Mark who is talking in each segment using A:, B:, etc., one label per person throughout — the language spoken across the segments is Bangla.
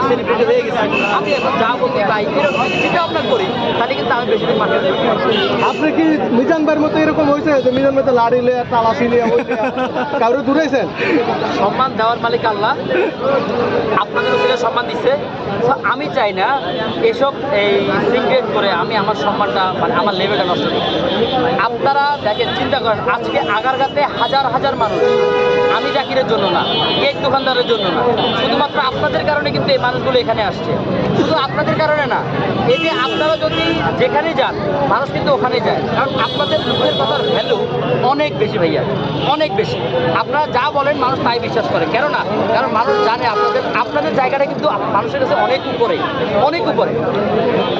A: সেলিব্রিটি হয়ে গেছি, আমি এখন যা বলতে পাই এরকম চিন্তা ভাবনা করি, তাহলে কিন্তু আমি বেশি দিন মাঠে থাকতে পারবো।
B: আপনি কি মিজান ভাইয়ের মতো এরকম হয়েছে যে মিজান ভাই তো লাড়িলে তালাশিলে কারো দূরেছেন?
A: সম্মান দেওয়ার মালিক আল্লাহ, আপনাদের ওখানে সম্মান দিচ্ছে। তো আমি চাই না এসব এই সিক্রেট করে আমি আমার সম্মানটা মানে আমার লেভেলটা নষ্ট করি। আপনারা দেখেন, চিন্তা করেন, আজকে আগারগাঁতে হাজার হাজার মানুষ, আমি জাকিরের জন্য না, কেক দোকানদারের জন্য না, শুধুমাত্র আপনাদের কারণে কিন্তু এই মানুষগুলো এখানে আসছে। শুধু আপনাদের কারণে না, এই যে আপনারা যদি যেখানে যান মানুষ কিন্তু ওখানে যায়, কারণ আপনাদের মুখের কথার ভ্যালু অনেক বেশি ভাইয়া, অনেক বেশি। আপনারা যা বলেন মানুষ তাই বিশ্বাস করে, কেন না? কারণ মানুষ জানে আপনাদের জায়গাটা কিন্তু মানুষের কাছে অনেক উপরে, অনেক উপরে।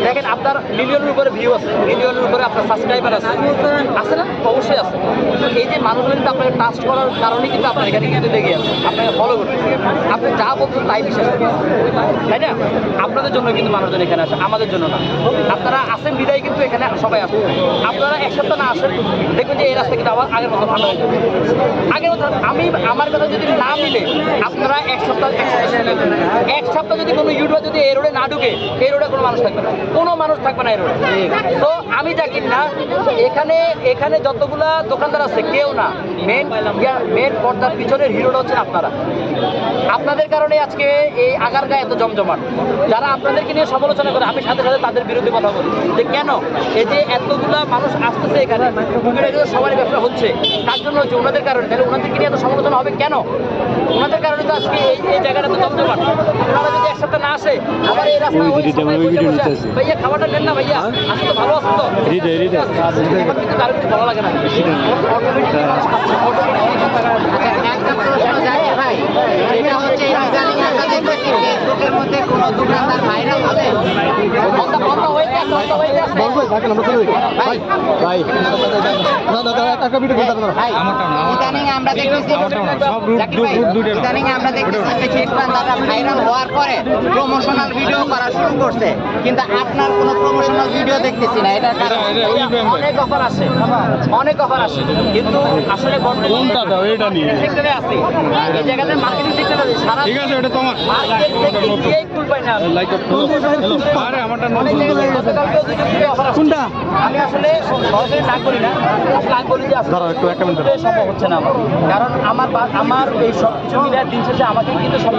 A: দেখেন, আপনার মিলিয়নের উপরে ভিউ আছে, মিলিয়নের উপরে আপনার সাবস্ক্রাইবার আছে, আছে না? অবশ্যই আছে। তো এই যে মানুষগুলো কিন্তু আপনাকে ট্রাস্ট করার কারণেই কিন্তু আপনার এখানে কিন্তু লেগে আছে, আপনাকে ফলো করতে, আপনি যা বলছেন তাই বিশ্বাস করেন, তাই না? আপনাদের জন্য কিন্তু মানুষজন এখানে আসে, আমাদের জন্য না। আপনারা আসেন বিদায় কিন্তু এখানে সবাই আসেন। আপনারা এক সপ্তাহ না আসেন, দেখবেন যে এই রাস্তা কিন্তু আবার আগের মতো ভালো হয়ে যাবে। আগের মতো আমার কথা যদি না মিলে, আপনারা এক সপ্তাহ যদি কোনো ইউটিউবার যদি এই রোডে না ঢুকে, এই রোডে কোনো মানুষ থাকবে না, কোনো মানুষ থাকবে না এই রোডে। তো আমি জাকির না, এখানে যতগুলা দোকানদার আছে কেউ না, মেন পর্দার পিছনের হিরোটা হচ্ছেন আপনারা। আপনাদের কারণে আজকে এই আগারগাঁও এত জমজমাট। যারা আপনাদেরকে নিয়ে সমালোচনা করে, আমি সাথে সাথে তাদের বিরুদ্ধে কথা বলি যে কেন এই যে এতগুলা মানুষ আসতেছে এখানে, সবারই ব্যবসা হচ্ছে, তার জন্য হচ্ছে ওনাদের কারণে। তাহলে ওনাদেরকে নিয়ে এত সমালোচনা হবে কেন? ওনাদের কারণে তো আজকে এই জায়গাটা তো জমজমাট। ওনারা যদি এক সপ্তাহ না আসে, আবার এই রাস্তা ভাইয়া খাবারটা নেন না ভাইয়া, আসলে ভালো আছে তো, এখন কিন্তু কারো কিছু ভালো লাগে না।
C: ভাইরাল হওয়ার পরে প্রমোশনাল ভিডিও করা শুরু করছে, কিন্তু আপনার কোনো প্রমোশনাল ভিডিও দেখতেছি না। এটার কারণ
A: অনেক অফার আসে, অনেক অফার আসে, কিন্তু আসলে সেক্টরে আছে, এই জায়গাতে মার্কেটিং সেক্টরে আছে, সারা ঠিক আছে, এটা তোমার মার্কেট থেকে দিয়েই কুল পাই না। লাইক আপ আরে আমারটা নাম কোনটা? আমি আসলে সরাসরি না করি না, আসলে আমি বলি যে আসলে একটু একটা মিনিট সম্ভব হচ্ছে না আমার, কারণ আমার এই সব কিছু মিলে দিন শেষে আমাকে কিন্তু সব